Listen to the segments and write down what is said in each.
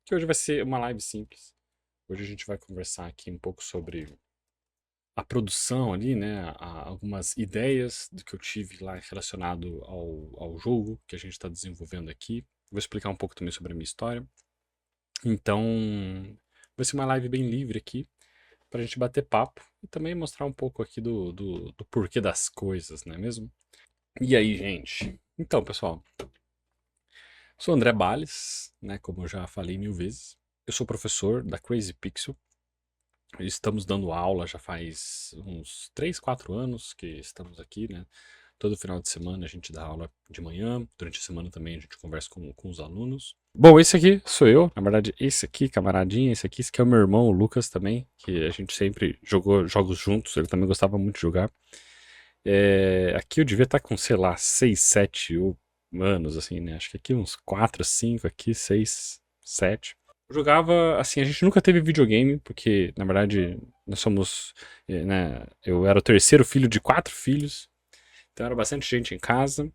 que hoje vai ser uma live simples. Hoje a gente vai conversar aqui um pouco sobre a produção ali, né? Algumas ideias do que eu tive lá relacionado ao jogo que a gente está desenvolvendo aqui. Vou explicar um pouco também sobre a minha história. Então, vai ser uma live bem livre aqui, pra gente bater papo e também mostrar um pouco aqui do porquê das coisas, não é mesmo? E aí, gente? Então, pessoal, sou André Bales, né? Como eu já falei mil vezes. Eu sou professor da Crazy Pixel. Estamos dando aula já faz uns 3, 4 anos que estamos aqui, né? Todo final de semana a gente dá aula de manhã, durante a semana também a gente conversa com os alunos. Bom, esse aqui sou eu, na verdade, esse aqui, camaradinha, esse aqui é o meu irmão, o Lucas também, que a gente sempre jogou jogos juntos, ele também gostava muito de jogar. Aqui eu devia estar com, sei lá, 6, 7 anos, assim, né? Acho que aqui uns 4, 5, aqui 6, 7. Eu jogava, assim, a gente nunca teve videogame, porque, na verdade, nós somos, né? Eu era o terceiro filho de 4 filhos, então era bastante gente em casa,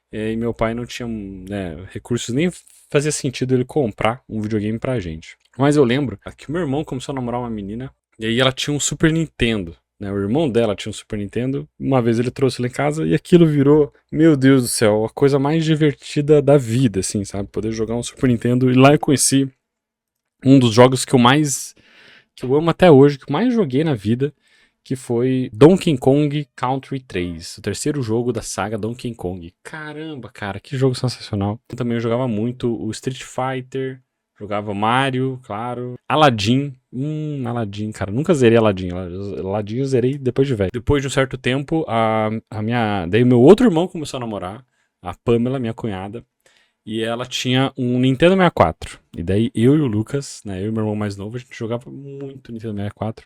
e meu pai não tinha, né, recursos, nem fazia sentido ele comprar um videogame pra gente. Mas eu lembro que o meu irmão começou a namorar uma menina, e aí ela tinha um Super Nintendo. Né, o irmão dela tinha um Super Nintendo, uma vez ele trouxe lá em casa e aquilo virou, meu Deus do céu, a coisa mais divertida da vida, assim, sabe? Poder jogar um Super Nintendo. E lá eu conheci um dos jogos que eu amo até hoje, que eu mais joguei na vida, que foi Donkey Kong Country 3, o terceiro jogo da saga Donkey Kong. Caramba, cara, que jogo sensacional. Eu também jogava muito o Street Fighter, jogava Mario, claro, Aladdin. Aladdin, cara, nunca zerei Aladdin. Aladdin eu zerei depois de velho. Depois de um certo tempo, daí o meu outro irmão começou a namorar, a Pamela, minha cunhada. E ela tinha um Nintendo 64. E daí eu e o Lucas, né, eu e meu irmão mais novo, a gente jogava muito Nintendo 64.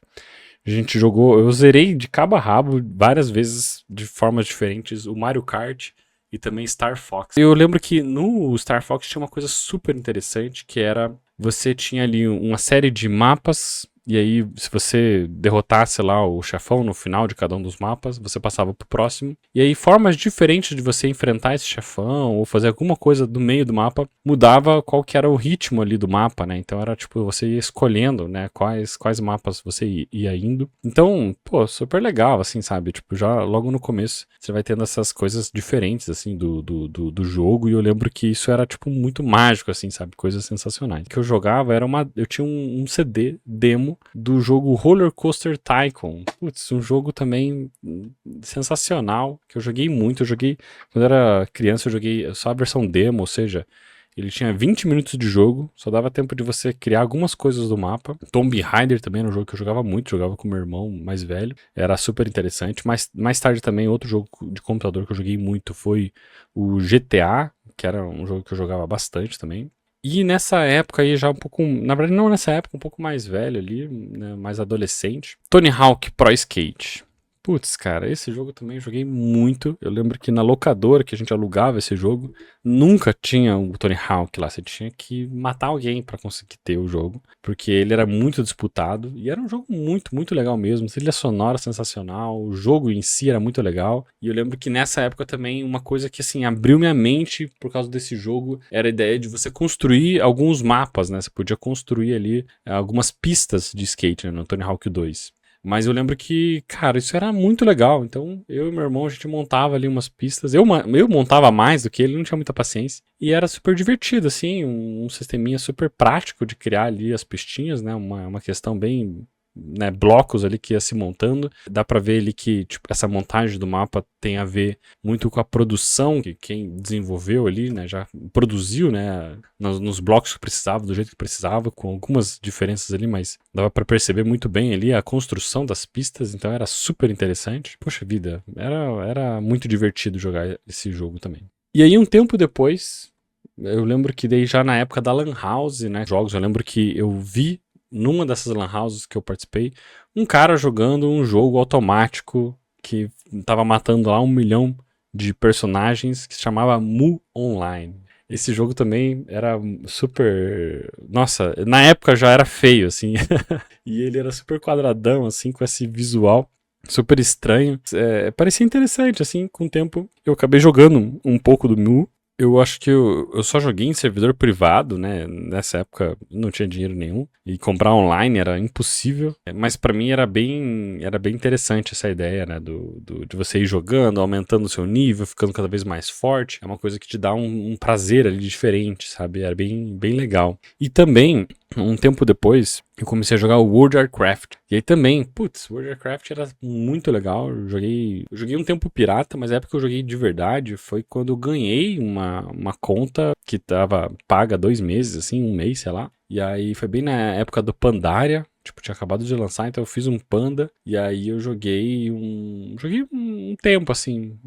A gente jogou, eu zerei de cabo a rabo várias vezes de formas diferentes o Mario Kart e também Star Fox. Eu lembro que no Star Fox tinha uma coisa super interessante, que era você tinha ali uma série de mapas. E aí, se você derrotasse lá o chefão no final de cada um dos mapas, você passava pro próximo. E aí, formas diferentes de você enfrentar esse chefão ou fazer alguma coisa do meio do mapa mudava qual que era o ritmo ali do mapa, né? Então era tipo, você ia escolhendo, né, quais mapas você ia indo. Então, pô, super legal, assim, sabe? Tipo, já logo no começo você vai tendo essas coisas diferentes, assim, do jogo. E eu lembro que isso era, tipo, muito mágico, assim, sabe? Coisas sensacionais. O que eu jogava era eu tinha um CD demo do jogo Roller Coaster Tycoon. Putz, um jogo também sensacional, que eu joguei muito. Eu joguei, quando eu era criança, eu joguei só a versão demo, ou seja, ele tinha 20 minutos de jogo, só dava tempo de você criar algumas coisas do mapa. Tomb Raider também era um jogo que eu jogava muito, jogava com meu irmão mais velho, era super interessante. Mais tarde também, outro jogo de computador que eu joguei muito foi o GTA, que era um jogo que eu jogava bastante também. E nessa época aí, já um pouco. Na verdade, não nessa época, um pouco mais velho ali, né, mais adolescente. Tony Hawk Pro Skate. Putz, cara, esse jogo também eu joguei muito. Eu lembro que na locadora que a gente alugava esse jogo, nunca tinha o Tony Hawk lá. Você tinha que matar alguém pra conseguir ter o jogo, porque ele era muito disputado e era um jogo muito, muito legal mesmo. Trilha sonora sensacional, o jogo em si era muito legal. E eu lembro que nessa época também uma coisa que assim abriu minha mente por causa desse jogo era a ideia de você construir alguns mapas, né? Você podia construir ali algumas pistas de skate, né, no Tony Hawk 2. Mas eu lembro que, cara, isso era muito legal. Então, eu e meu irmão, a gente montava ali umas pistas. Eu montava mais do que ele, não tinha muita paciência. E era super divertido, assim, um sisteminha super prático de criar ali as pistinhas, né? Uma questão bem, né, blocos ali que ia se montando. Dá pra ver ali que tipo, essa montagem do mapa tem a ver muito com a produção que quem desenvolveu ali, né, já produziu, né, nos blocos que precisava, do jeito que precisava, com algumas diferenças ali, mas dava pra perceber muito bem ali a construção das pistas, então era super interessante. Poxa vida, era muito divertido jogar esse jogo também. E aí um tempo depois, eu lembro que daí já na época da Lan House, né, jogos, eu lembro que eu vi numa dessas lan houses que eu participei, um cara jogando um jogo automático que tava matando lá 1 milhão de personagens que se chamava Mu Online. Esse jogo também era super. Nossa, na época já era feio, assim. E ele era super quadradão, assim, com esse visual super estranho. Parecia interessante, assim, com o tempo. Eu acabei jogando um pouco do Mu. Eu acho que eu só joguei em servidor privado, né? Nessa época não tinha dinheiro nenhum. E comprar online era impossível. Mas pra mim era bem interessante essa ideia, né? De você ir jogando, aumentando o seu nível, ficando cada vez mais forte. É uma coisa que te dá um prazer ali diferente, sabe? Era bem legal. E também, um tempo depois, eu comecei a jogar o World of Warcraft. E aí também, putz, World of Warcraft era muito legal. Eu joguei um tempo pirata, mas a época que eu joguei de verdade foi quando eu ganhei uma conta que tava paga 2 meses, assim, um mês, sei lá. E aí foi bem na época do Pandaria. Tipo, tinha acabado de lançar, então eu fiz um Panda. E aí eu joguei um tempo, assim,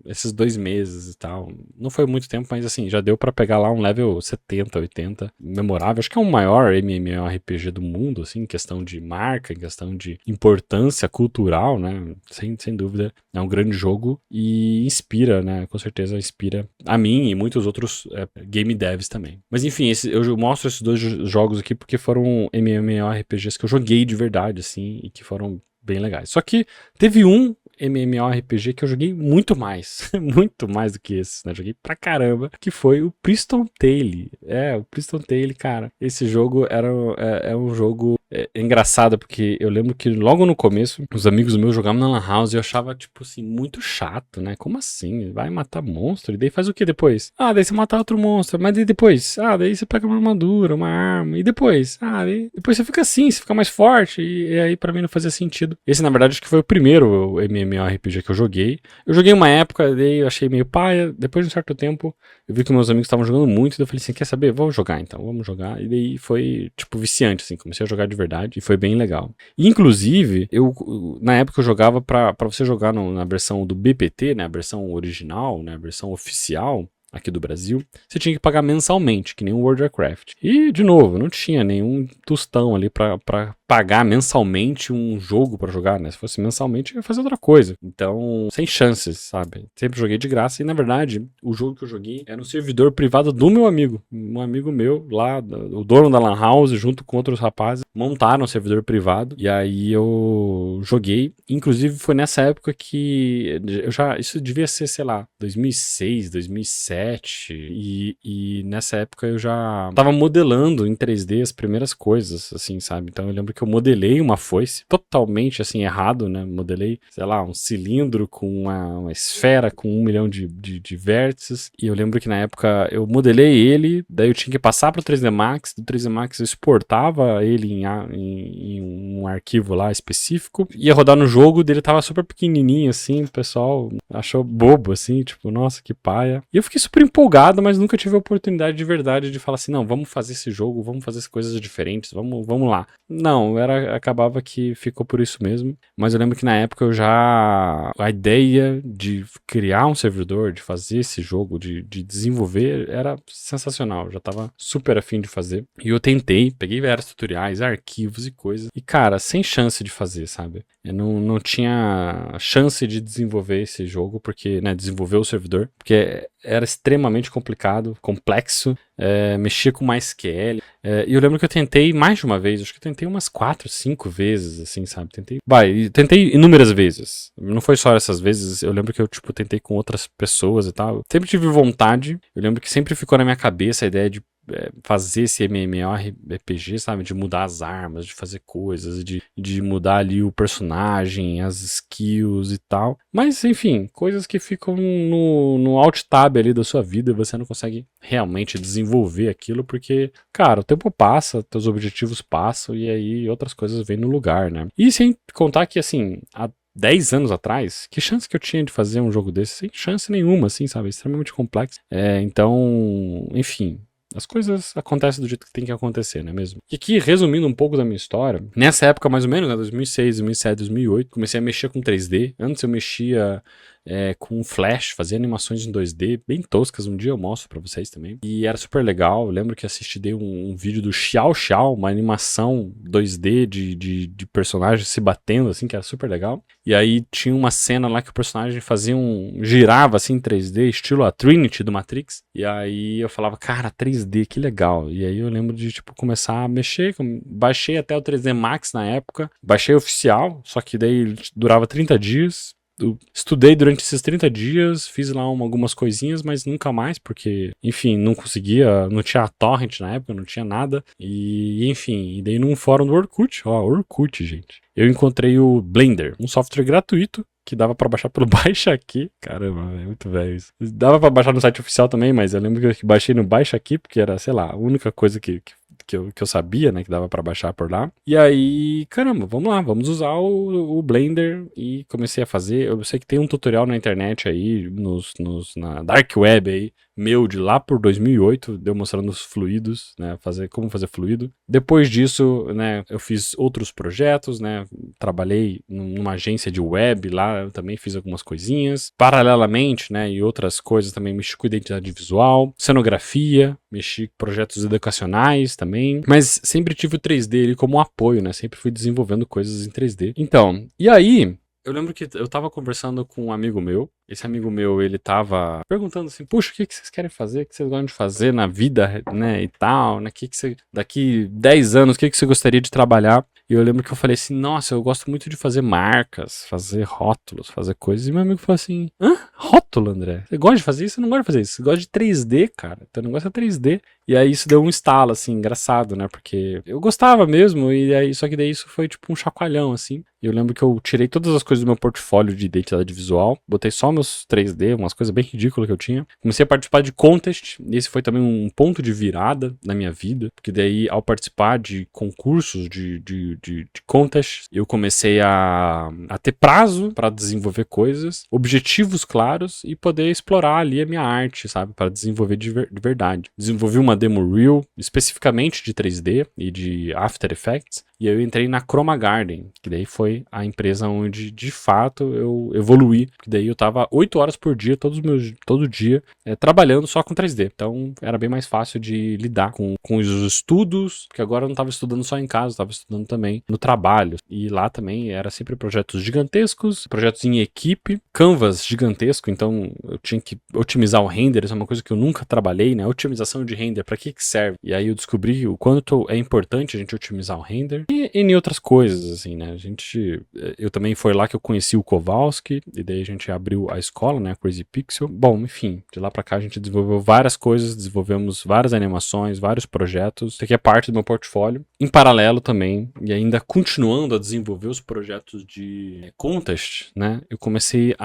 esses 2 meses e tal. Não foi muito tempo, mas assim, já deu pra pegar lá um level 70, 80, memorável. Acho que é o maior MMORPG do mundo, assim, em questão de marca, em questão de importância cultural, né? Sem dúvida, é um grande jogo e inspira, né? Com certeza inspira a mim e muitos outros game devs também. Mas enfim, eu mostro esses dois jogos aqui porque foram MMORPGs que eu joguei de verdade, assim, e que foram bem legais. Só que teve um MMORPG que eu joguei muito mais, muito mais do que esse, né? Joguei pra caramba, que foi o Priston Tale. O Priston Tale, cara. Esse jogo é um jogo engraçado, porque eu lembro que logo no começo, os amigos meus jogavam na Lan House e eu achava, tipo assim, muito chato, né? Como assim? Vai matar monstro? E daí faz o que depois? Ah, daí você mata outro monstro, mas daí depois? Ah, daí você pega uma armadura, uma arma, e depois? Ah, daí depois você fica assim, você fica mais forte, e aí pra mim não fazia sentido. Esse, na verdade, acho que foi o primeiro MMORPG que eu joguei. Eu joguei uma época, daí eu achei meio paia, depois de um certo tempo, eu vi que meus amigos estavam jogando muito, daí eu falei assim, quer saber? Vamos jogar então, vamos jogar. E daí foi, tipo, viciante, assim, comecei a jogar de verdade, e foi bem legal. E, inclusive, na época eu jogava pra você jogar na versão do BPT, né, a versão original, né, a versão oficial, aqui do Brasil, você tinha que pagar mensalmente, que nem o World of Warcraft. E, de novo, não tinha nenhum tostão ali pra pagar mensalmente um jogo pra jogar, né? Se fosse mensalmente, eu ia fazer outra coisa. Então, sem chances, sabe? Sempre joguei de graça e, na verdade, o jogo que eu joguei era um servidor privado do meu amigo. Um amigo meu lá, o dono da Lan House, junto com outros rapazes, montaram um servidor privado e aí eu joguei. Inclusive, foi nessa época que isso devia ser, sei lá, 2006, 2007 e nessa época eu já tava modelando em 3D as primeiras coisas, assim, sabe? Então eu lembro que eu modelei uma foice totalmente assim errado, né? Modelei, sei lá, um cilindro com uma esfera com 1 milhão de vértices. E eu lembro que na época eu modelei ele, daí eu tinha que passar para o 3D Max. Do 3D Max eu exportava ele em um arquivo lá específico. Ia rodar no jogo, dele tava super pequenininho assim, o pessoal achou bobo assim, tipo, nossa, que paia. E eu fiquei super empolgado, mas nunca tive a oportunidade de verdade de falar assim, não, vamos fazer esse jogo, vamos fazer coisas diferentes, vamos lá. Não, acabava que ficou por isso mesmo. Mas eu lembro que na época a ideia de criar um servidor, de fazer esse jogo, de desenvolver, era sensacional. Eu já tava super afim de fazer. E eu tentei, peguei vários tutoriais, arquivos e coisas. E cara, sem chance de fazer, sabe? Eu não tinha chance de desenvolver esse jogo, porque, né, desenvolver o servidor, porque era extremamente complicado, complexo, mexia com MySQL. E eu lembro que eu tentei mais de uma vez, acho que eu tentei umas 4, 5 vezes, assim, sabe? Tentei inúmeras vezes. Não foi só essas vezes, eu lembro que eu, tipo, tentei com outras pessoas e tal. Sempre tive vontade, eu lembro que sempre ficou na minha cabeça a ideia de fazer esse MMORPG, sabe? De mudar as armas, de fazer coisas, de mudar ali o personagem, as skills e tal. Mas, enfim, coisas que ficam no alt tab ali da sua vida e você não consegue realmente desenvolver aquilo porque, cara, o tempo passa, teus objetivos passam e aí outras coisas vêm no lugar, né? E sem contar que, assim, 10 anos atrás, que chance que eu tinha de fazer um jogo desse? Sem chance nenhuma, assim, sabe? Extremamente complexo. Então, enfim, as coisas acontecem do jeito que tem que acontecer, não é mesmo? E aqui, resumindo um pouco da minha história, nessa época mais ou menos, né, 2006, 2007, 2008, comecei a mexer com 3D. Antes eu mexia com Flash, fazia animações em 2D, bem toscas, um dia eu mostro pra vocês também. E era super legal, eu lembro que assisti um vídeo do Xiao Xiao, uma animação 2D de personagens se batendo, assim, que era super legal. E aí tinha uma cena lá que o personagem girava assim em 3D, estilo a Trinity do Matrix. E aí eu falava, cara, 3D, que legal. E aí eu lembro de, tipo, começar a mexer, baixei até o 3D Max na época, baixei oficial, só que daí durava 30 dias. eu estudei durante esses 30 dias, fiz lá algumas coisinhas, mas nunca mais, porque, enfim, não conseguia, não tinha torrent na época, não tinha nada. E, enfim, e daí num fórum do Orkut, Orkut, gente, eu encontrei o Blender, um software gratuito que dava pra baixar pelo Baixa Aqui. Caramba, é muito velho isso. Dava pra baixar no site oficial também, mas eu lembro que eu baixei no Baixa Aqui, porque era, sei lá, a única coisa que eu sabia, né, que dava pra baixar por lá. E aí, caramba, vamos lá, vamos usar o Blender. E comecei a fazer. Eu sei que tem um tutorial na internet aí, na Dark Web aí, meu de lá por 2008, deu mostrando os fluidos, né, como fazer fluido. Depois disso, né, eu fiz outros projetos, né, trabalhei numa agência de web lá, eu também fiz algumas coisinhas. Paralelamente, né, e outras coisas também, mexi com identidade visual, cenografia, mexi com projetos educacionais também, mas sempre tive o 3D ali como apoio, né, sempre fui desenvolvendo coisas em 3D. Então, e aí, eu lembro que eu tava conversando com um amigo meu. Esse amigo meu, ele tava perguntando assim, puxa, o que vocês querem fazer? O que vocês gostam de fazer na vida, né, e tal, né? Daqui 10 anos, o que você gostaria de trabalhar? E eu lembro que eu falei assim, nossa, eu gosto muito de fazer marcas, fazer rótulos, fazer coisas. E meu amigo falou assim, hã? Rótulo, André? Você gosta de fazer isso? Eu não gosto de fazer isso. Você gosta de 3D, cara. Teu negócio é 3D. E aí isso deu um estalo, assim, engraçado, né? Porque eu gostava mesmo, e aí, só que daí isso foi tipo um chacoalhão, assim. E eu lembro que eu tirei todas as coisas do meu portfólio de identidade visual, botei só meus 3D, umas coisas bem ridículas que eu tinha. Comecei a participar de contest, e esse foi também um ponto de virada na minha vida, porque daí, ao participar de concursos de contest, eu comecei a ter prazo para desenvolver coisas, objetivos claros e poder explorar ali a minha arte, sabe? Para desenvolver de verdade. Desenvolvi uma demo reel, especificamente de 3D e de After Effects, e aí eu entrei na Chroma Garden, que daí foi a empresa onde, de fato, eu evoluí, que daí eu tava 8 horas por dia, todo dia, trabalhando só com 3D. Então, era bem mais fácil de lidar com os estudos, porque agora eu não tava estudando só em casa, eu tava estudando também no trabalho. E lá também era sempre projetos gigantescos, projetos em equipe, canvas gigantesco, então eu tinha que otimizar o render, isso é uma coisa que eu nunca trabalhei, né? Otimização de render, pra que serve? E aí eu descobri o quanto é importante a gente otimizar o render. E em outras coisas, assim, né? Eu também foi lá que eu conheci o Kowalski, e daí a gente abriu a escola, né? Crazy Pixel. Bom, enfim, de lá pra cá a gente desenvolveu várias coisas, desenvolvemos várias animações, vários projetos. Isso aqui é parte do meu portfólio. Em paralelo também, e ainda continuando a desenvolver os projetos de contest, né? Eu comecei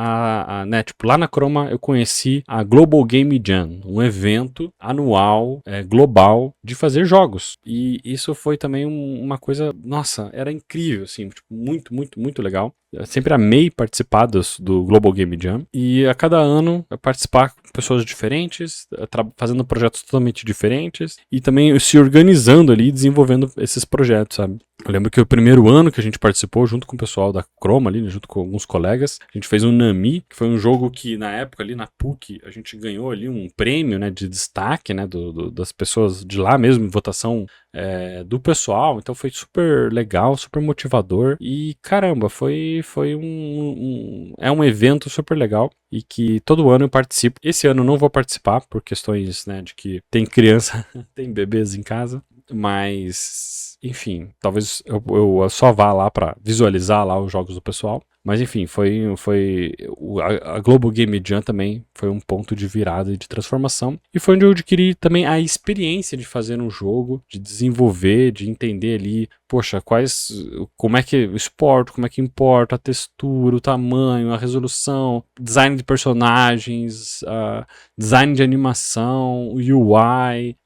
né? Tipo, lá na Chroma eu conheci a Global Game Jam, um evento anual, global, de fazer jogos. E isso foi também uma coisa, nossa, era incrível, assim, tipo, muito, muito, muito legal. Eu sempre amei participar do Global Game Jam. E a cada ano eu participar com pessoas diferentes, fazendo projetos totalmente diferentes. E também se organizando ali, desenvolvendo esses projetos, sabe? Eu lembro que o primeiro ano que a gente participou, junto com o pessoal da Chroma ali, junto com alguns colegas, a gente fez um Nami, que foi um jogo que na época ali na PUC, a gente ganhou ali um prêmio, né, de destaque, né, das pessoas de lá mesmo, votação do pessoal. Então foi super legal, super motivador. E caramba, foi um evento super legal e que todo ano eu participo. Esse ano eu não vou participar por questões, né, de que tem criança, tem bebês em casa, mas enfim, talvez eu só vá lá para visualizar lá os jogos do pessoal. Mas enfim, a Global Game Jam também foi um ponto de virada e de transformação. E foi onde eu adquiri também a experiência de fazer um jogo, de desenvolver, de entender ali, poxa, como é que o esporte, como é que importa a textura, o tamanho, a resolução, design de personagens, design de animação, o UI,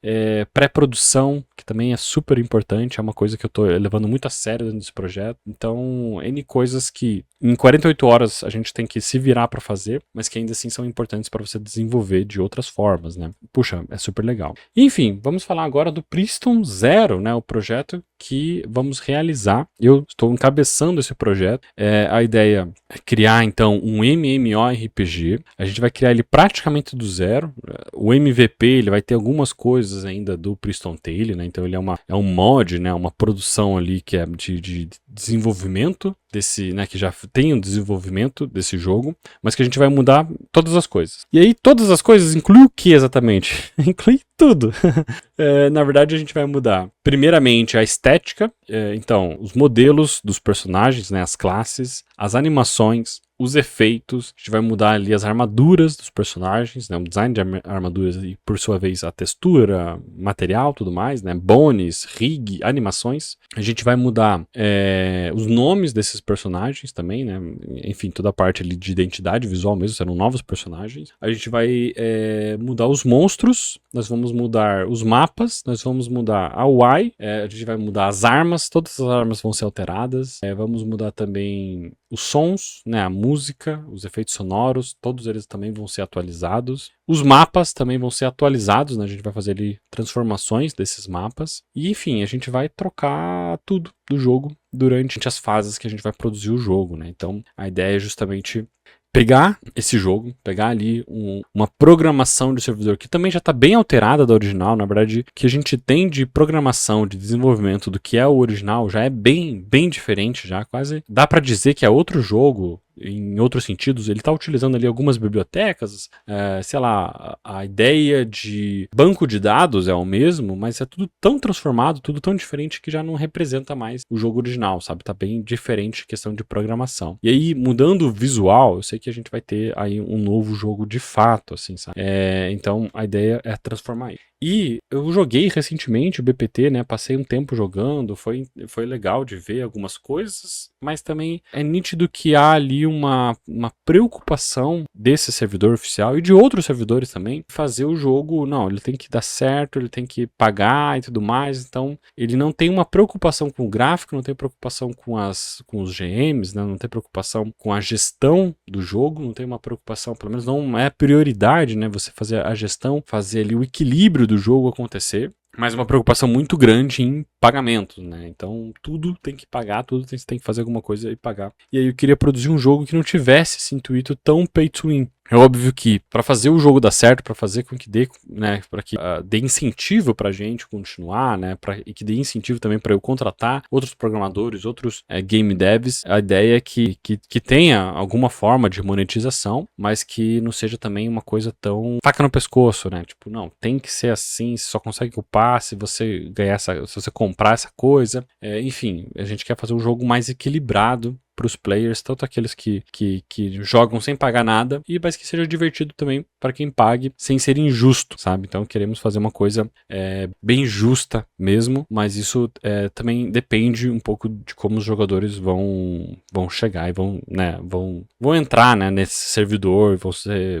pré-produção, que também é super importante, é uma coisa que eu tô levando muito a sério dentro desse projeto. Então, N coisas que em 48 horas a gente tem que se virar para fazer, mas que ainda assim são importantes para você desenvolver de outras formas, né? Puxa, é super legal. Enfim, vamos falar agora do Priston Zero, né? O projeto que vamos realizar. Eu estou encabeçando esse projeto. A ideia é criar, então, um MMORPG. A gente vai criar ele praticamente do zero. O MVP, ele vai ter algumas coisas ainda do Priston Tale, né? Então, ele é um mod, né? Uma produção ali que é de desenvolvimento desse, né, que já tem o desenvolvimento desse jogo, mas que a gente vai mudar todas as coisas. E aí, todas as coisas inclui o que exatamente? Inclui tudo. Na verdade, a gente vai mudar, primeiramente, a estética, então, os modelos dos personagens, né, as classes, as animações, os efeitos, a gente vai mudar ali as armaduras dos personagens, né, o design de armaduras e por sua vez a textura, material, tudo mais, né, bones, rig, animações. A gente vai mudar os nomes desses personagens também, né, enfim, toda a parte ali de identidade visual mesmo, serão novos personagens. A gente vai mudar os monstros, nós vamos mudar os mapas, nós vamos mudar a UI, a gente vai mudar as armas, todas as armas vão ser alteradas, vamos mudar também os sons, né, a música, os efeitos sonoros, todos eles também vão ser atualizados. Os mapas também vão ser atualizados, né, a gente vai fazer ali transformações desses mapas. E enfim, a gente vai trocar tudo do jogo durante as fases que a gente vai produzir o jogo, né. Então a ideia é justamente pegar esse jogo, pegar ali uma programação de servidor que também já está bem alterada da original, na verdade, que a gente tem de programação, de desenvolvimento do que é o original, já é bem diferente já, quase dá para dizer que é outro jogo. Em outros sentidos, ele está utilizando ali algumas bibliotecas, sei lá, a ideia de banco de dados é o mesmo, mas é tudo tão transformado, tudo tão diferente que já não representa mais o jogo original, sabe? Tá bem diferente a questão de programação. E aí, mudando o visual, eu sei que a gente vai ter aí um novo jogo de fato, assim, sabe? Então, a ideia é transformar isso. E eu joguei recentemente o BPT, né? Passei um tempo jogando, foi legal de ver algumas coisas, mas também é nítido que há ali uma preocupação desse servidor oficial e de outros servidores também, fazer o jogo, não, ele tem que dar certo, ele tem que pagar e tudo mais, então ele não tem uma preocupação com o gráfico, não tem preocupação com os GMs, né? Não tem preocupação com a gestão do jogo, não tem uma preocupação, pelo menos não é prioridade, né? Você fazer a gestão, fazer ali o equilíbrio do jogo acontecer, mas uma preocupação muito grande em pagamentos, né? Então tudo tem que pagar, tudo você tem que fazer alguma coisa e pagar. E aí eu queria produzir um jogo que não tivesse esse intuito tão pay to win. É óbvio que para fazer o jogo dar certo, para fazer com que dê, né, para que dê incentivo pra gente continuar, né, e que dê incentivo também para eu contratar outros programadores, outros game devs, a ideia é que tenha alguma forma de monetização, mas que não seja também uma coisa tão faca no pescoço, né? Tipo, não, tem que ser assim, você só consegue upar se você ganhar se você comprar essa coisa. Enfim, a gente quer fazer um jogo mais equilibrado para os players, tanto aqueles que jogam sem pagar nada, mas que seja divertido também para quem pague, sem ser injusto, sabe? Então queremos fazer uma coisa bem justa mesmo, mas isso também depende um pouco de como os jogadores vão chegar e vão entrar, né, nesse servidor,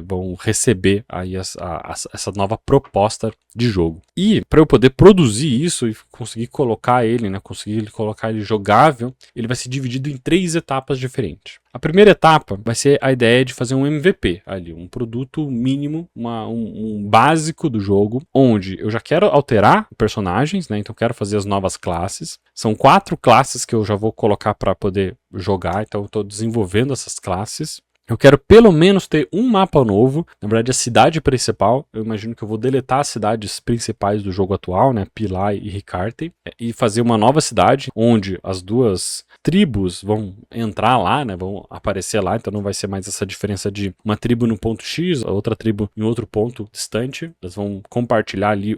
vão receber aí essa nova proposta de jogo. E para eu poder produzir isso e conseguir colocar ele, né, conseguir colocar ele jogável, ele vai ser dividido em 3 etapas diferentes. A primeira etapa vai ser a ideia de fazer um MVP ali, um produto mínimo, um básico do jogo, onde eu já quero alterar personagens, né? Então quero fazer as novas classes. São 4 classes que eu já vou colocar para poder jogar, então eu estou desenvolvendo essas classes. Eu quero pelo menos ter um mapa novo, na verdade a cidade principal, eu imagino que eu vou deletar as cidades principais do jogo atual, né, Pilai e Ricarte, e fazer uma nova cidade, onde as 2 tribos vão entrar lá, né, vão aparecer lá, então não vai ser mais essa diferença de uma tribo no ponto X, a outra tribo em outro ponto distante, elas vão compartilhar ali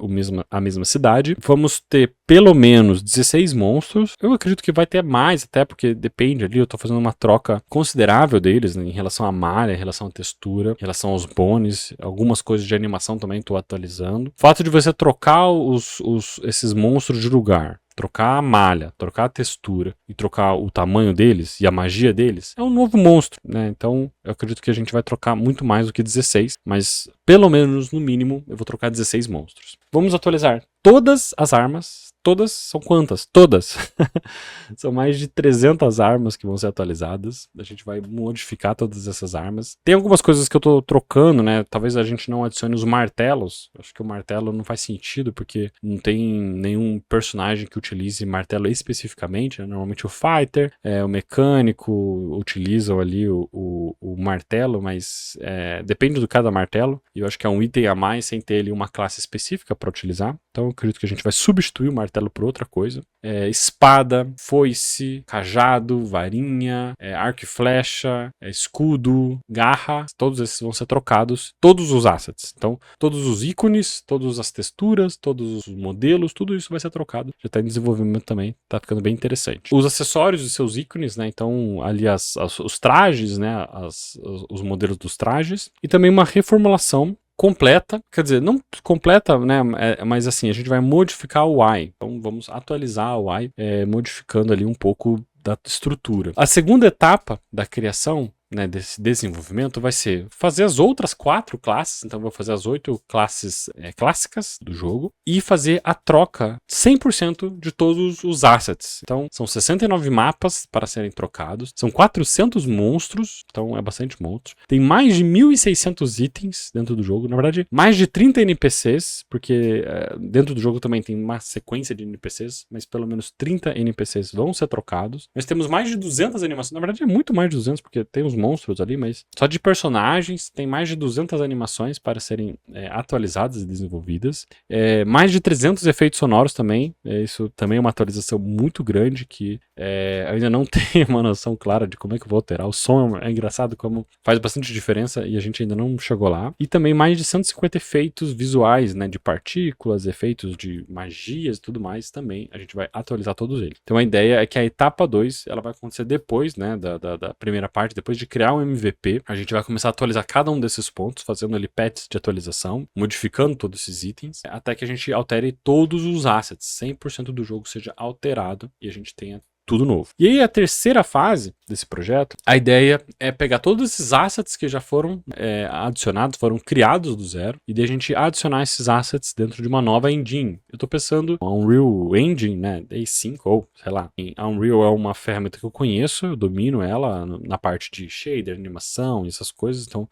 a mesma cidade. Vamos ter pelo menos 16 monstros, eu acredito que vai ter mais, até porque depende ali, eu estou fazendo uma troca considerável deles, né, em relação à malha, em relação à textura, em relação aos bones, algumas coisas de animação também estou atualizando. O fato de você trocar esses monstros de lugar, trocar a malha, trocar a textura e trocar o tamanho deles e a magia deles, é um novo monstro, né? Então eu acredito que a gente vai trocar muito mais do que 16, mas pelo menos no mínimo eu vou trocar 16 monstros. Vamos atualizar todas as armas. Todas são quantas? Todas! São mais de 300 armas que vão ser atualizadas. A gente vai modificar todas essas armas. Tem algumas coisas que eu tô trocando, né? Talvez a gente não adicione os martelos. Acho que o martelo não faz sentido, porque não tem nenhum personagem que utilize martelo especificamente, né? Normalmente o fighter, o mecânico utilizam ali o martelo, mas depende de cada martelo. E eu acho que é um item a mais sem ter ali uma classe específica para utilizar. Então eu acredito que a gente vai substituir o martelo martelo por outra coisa. Espada, foice, cajado, varinha, arco e flecha, escudo, garra, todos esses vão ser trocados, todos os assets. Então, todos os ícones, todas as texturas, todos os modelos, tudo isso vai ser trocado. Já está em desenvolvimento também, tá ficando bem interessante. Os acessórios e seus ícones, né? Então, ali os trajes, né? Os modelos dos trajes. E também uma reformulação completa, quer dizer, não completa, né, mas assim, a gente vai modificar o UI, então vamos atualizar o UI, modificando ali um pouco da estrutura. A segunda etapa da criação, né, desse desenvolvimento vai ser fazer as outras 4 classes, então vou fazer as 8 classes clássicas do jogo e fazer a troca 100% de todos os assets. Então são 69 mapas para serem trocados, são 400 monstros, então é bastante monstro. Tem mais de 1.600 itens dentro do jogo, na verdade mais de 30 NPCs, porque dentro do jogo também tem uma sequência de NPCs, mas pelo menos 30 NPCs vão ser trocados. Nós temos mais de 200 animações, na verdade é muito mais de 200, porque tem os monstros ali, mas só de personagens tem mais de 200 animações para serem atualizadas e desenvolvidas. Mais de 300 efeitos sonoros também. Isso também é uma atualização muito grande que eu ainda não tenho uma noção clara de como é que eu vou alterar. O som é engraçado como faz bastante diferença e a gente ainda não chegou lá. E também mais de 150 efeitos visuais, né, de partículas, efeitos de magias e tudo mais também. A gente vai atualizar todos eles. Então a ideia é que a etapa 2 ela vai acontecer depois, né, da primeira parte, depois de criar um MVP, a gente vai começar a atualizar cada um desses pontos, fazendo ali patches de atualização, modificando todos esses itens, até que a gente altere todos os assets, 100% do jogo seja alterado e a gente tenha tudo novo. E aí a terceira fase desse projeto, a ideia é pegar todos esses assets que já foram adicionados, foram criados do zero, e daí a gente adicionar esses assets dentro de uma nova engine. Eu tô pensando em Unreal Engine, né, A5, ou sei lá, Unreal é uma ferramenta que eu conheço, eu domino ela na parte de shader, animação e essas coisas, então,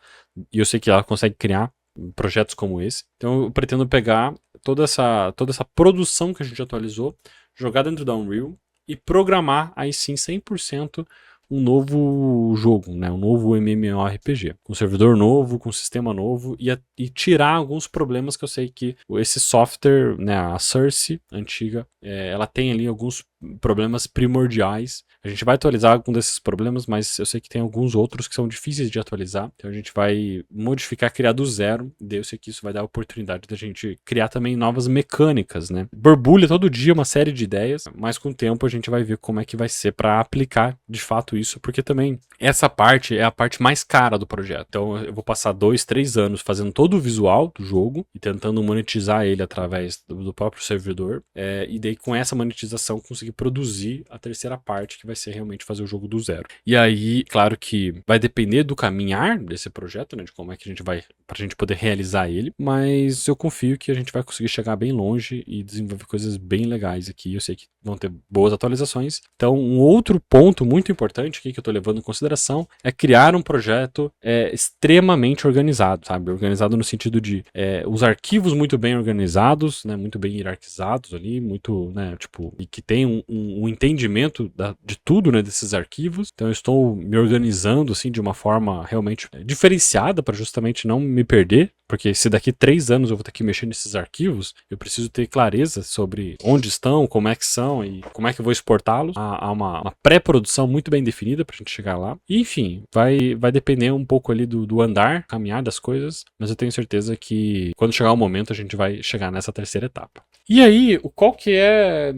e eu sei que ela consegue criar projetos como esse. Então eu pretendo pegar toda essa produção que a gente atualizou, jogar dentro da Unreal, e programar aí sim 100% um novo jogo, né? Um novo MMORPG, com servidor novo, com sistema novo e tirar alguns problemas que eu sei que esse software, né, a Source antiga, ela tem ali alguns problemas primordiais. A gente vai atualizar algum desses problemas, mas eu sei que tem alguns outros que são difíceis de atualizar. Então a gente vai modificar, criar do zero. E eu sei que isso vai dar a oportunidade da gente criar também novas mecânicas, né? Borbulha todo dia uma série de ideias, mas com o tempo a gente vai ver como é que vai ser para aplicar de fato isso, porque também essa parte é a parte mais cara do projeto. Então eu vou passar 2, 3 anos fazendo todo o visual do jogo e tentando monetizar ele através do próprio servidor. E daí com essa monetização conseguir produzir a terceira parte, que vai ser realmente fazer o jogo do zero. E aí, claro que vai depender do caminhar desse projeto, né, de como é que a gente vai, pra gente poder realizar ele, mas eu confio que a gente vai conseguir chegar bem longe e desenvolver coisas bem legais aqui. Eu sei que vão ter boas atualizações. Então, um outro ponto muito importante aqui que eu tô levando em consideração é criar um projeto extremamente organizado, sabe? Organizado no sentido de os arquivos muito bem organizados, né, muito bem hierarquizados ali, muito, né, tipo, e que tem um entendimento de tudo, né, desses arquivos. Então eu estou me organizando assim de uma forma realmente diferenciada para justamente não me perder, porque se daqui 3 anos eu vou ter que mexer nesses arquivos, eu preciso ter clareza sobre onde estão, como é que são e como é que eu vou exportá-los. Há uma pré-produção muito bem definida para a gente chegar lá. E, enfim, vai depender um pouco ali do andar, caminhar das coisas, mas eu tenho certeza que quando chegar o momento a gente vai chegar nessa terceira etapa. E aí, qual que é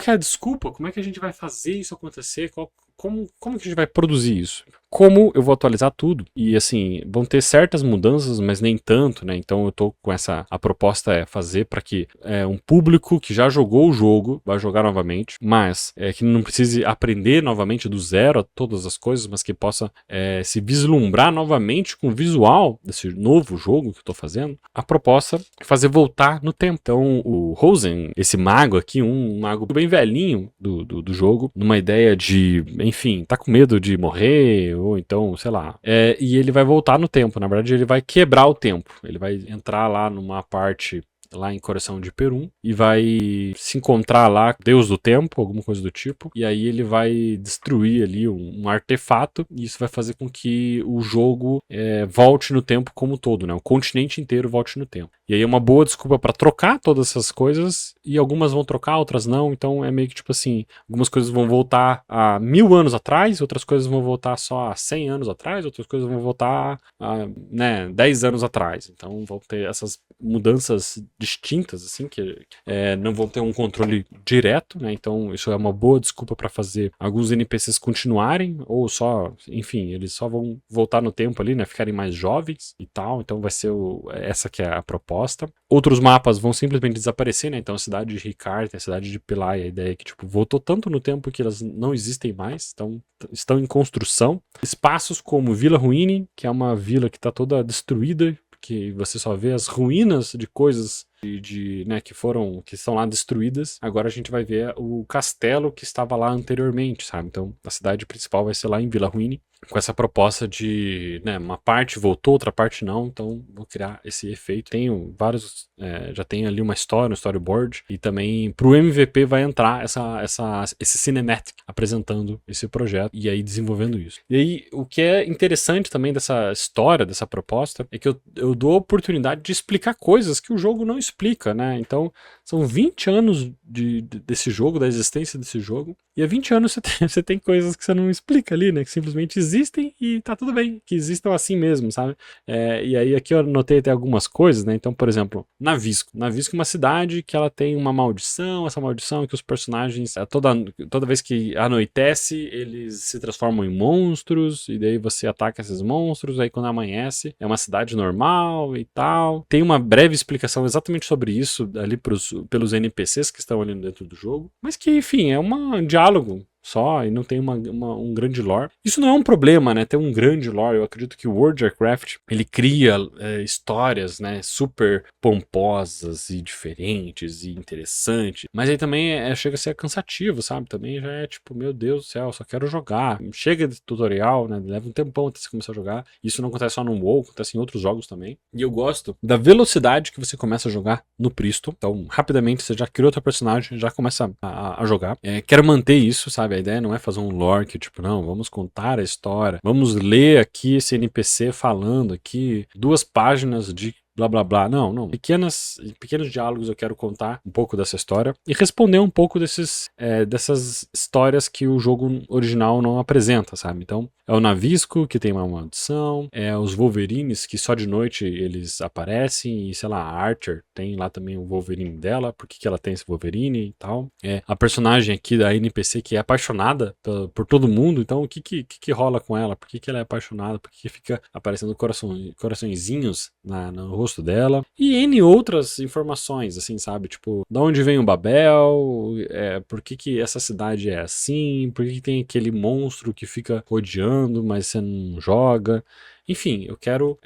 a desculpa? Como é que a gente vai fazer isso acontecer? Como que a gente vai produzir isso? Como eu vou atualizar tudo? E assim, vão ter certas mudanças, mas nem tanto, né? Então eu tô com a proposta é fazer para que um público que já jogou o jogo vai jogar novamente, mas que não precise aprender novamente do zero todas as coisas, mas que possa se vislumbrar novamente com o visual desse novo jogo que eu tô fazendo. A proposta é fazer voltar no tempo. Então o Rosen, esse mago aqui, um mago bem velhinho do jogo, numa ideia de, enfim, tá com medo de morrer, ou então, sei lá. E ele vai voltar no tempo, na verdade ele vai quebrar o tempo. Ele vai entrar lá numa parte lá em Coração de Perum, e vai se encontrar lá, Deus do Tempo, alguma coisa do tipo, e aí ele vai destruir ali um artefato, e isso vai fazer com que o jogo volte no tempo como um todo, né? O continente inteiro volte no tempo. E aí é uma boa desculpa para trocar todas essas coisas, e algumas vão trocar, outras não, então é meio que tipo assim, algumas coisas vão voltar a 1000 anos atrás, outras coisas vão voltar só a 100 anos atrás, outras coisas vão voltar a 10 anos atrás. Então vão ter essas mudanças distintas, assim, que não vão ter um controle direto, né? Então isso é uma boa desculpa para fazer alguns NPCs continuarem, ou só, enfim, eles só vão voltar no tempo ali, né? Ficarem mais jovens e tal. Então vai ser essa que é a proposta. Outros mapas vão simplesmente desaparecer, né? Então a cidade de Ricard, a cidade de Pelai, a ideia é que tipo, voltou tanto no tempo que elas não existem mais, então estão em construção. Espaços como Vila Ruine, que é uma vila que está toda destruída, que você só vê as ruínas de coisas né, que estão lá destruídas. Agora a gente vai ver o castelo que estava lá anteriormente, sabe? Então a cidade principal vai ser lá em Vila Ruine, com essa proposta de, né, uma parte voltou, outra parte não, então vou criar esse efeito. Tenho vários, já tem ali uma história, um storyboard, e também pro MVP vai entrar esse cinematic apresentando esse projeto e aí desenvolvendo isso. E aí o que é interessante também dessa história, dessa proposta, é que eu dou a oportunidade de explicar coisas que o jogo não explica, né? Então são 20 anos desse jogo, da existência desse jogo, e há 20 anos você tem coisas que você não explica ali, né? Que simplesmente existem e tá tudo bem, que existam assim mesmo, sabe? E aí aqui eu anotei até algumas coisas, né? Então, por exemplo, Navisco. Navisco é uma cidade que ela tem uma maldição, essa maldição é que os personagens, toda vez que anoitece, eles se transformam em monstros, e daí você ataca esses monstros, aí quando amanhece, é uma cidade normal e tal. Tem uma breve explicação exatamente sobre isso ali pelos NPCs que estão ali dentro do jogo, mas que, enfim, é um diálogo só, e não tem um grande lore. Isso não é um problema, né? Ter um grande lore. Eu acredito que o World of Warcraft, ele cria histórias, né, super pomposas e diferentes e interessantes, mas aí também chega a ser cansativo, sabe? Também já é tipo, meu Deus do céu, só quero jogar. Chega de tutorial, né? Leva um tempão até você começar a jogar. Isso não acontece só no WoW, acontece em outros jogos também. E eu gosto da velocidade que você começa a jogar no Pristo. Então, rapidamente, você já criou teu personagem, já começa a jogar. Quero manter isso, sabe? A ideia não é fazer um lore que, tipo, não, vamos contar a história, vamos ler aqui esse NPC falando aqui 2 páginas de blá blá blá. Não. Pequenos diálogos eu quero contar um pouco dessa história e responder um pouco dessas histórias que o jogo original não apresenta, sabe? Então, é o Navisco, que tem uma maldição, é os Wolverines, que só de noite eles aparecem, e sei lá, a Archer tem lá também o Wolverine dela, por que ela tem esse Wolverine e tal. A personagem aqui da NPC que é apaixonada por todo mundo, então o que rola com ela? Por que ela é apaixonada? Por que fica aparecendo coraçõezinhos no rosto dela? E N outras informações, assim, sabe? Tipo, da onde vem o Babel? Por que essa cidade é assim? Por que tem aquele monstro que fica rodeando, mas você não joga? Enfim, eu quero,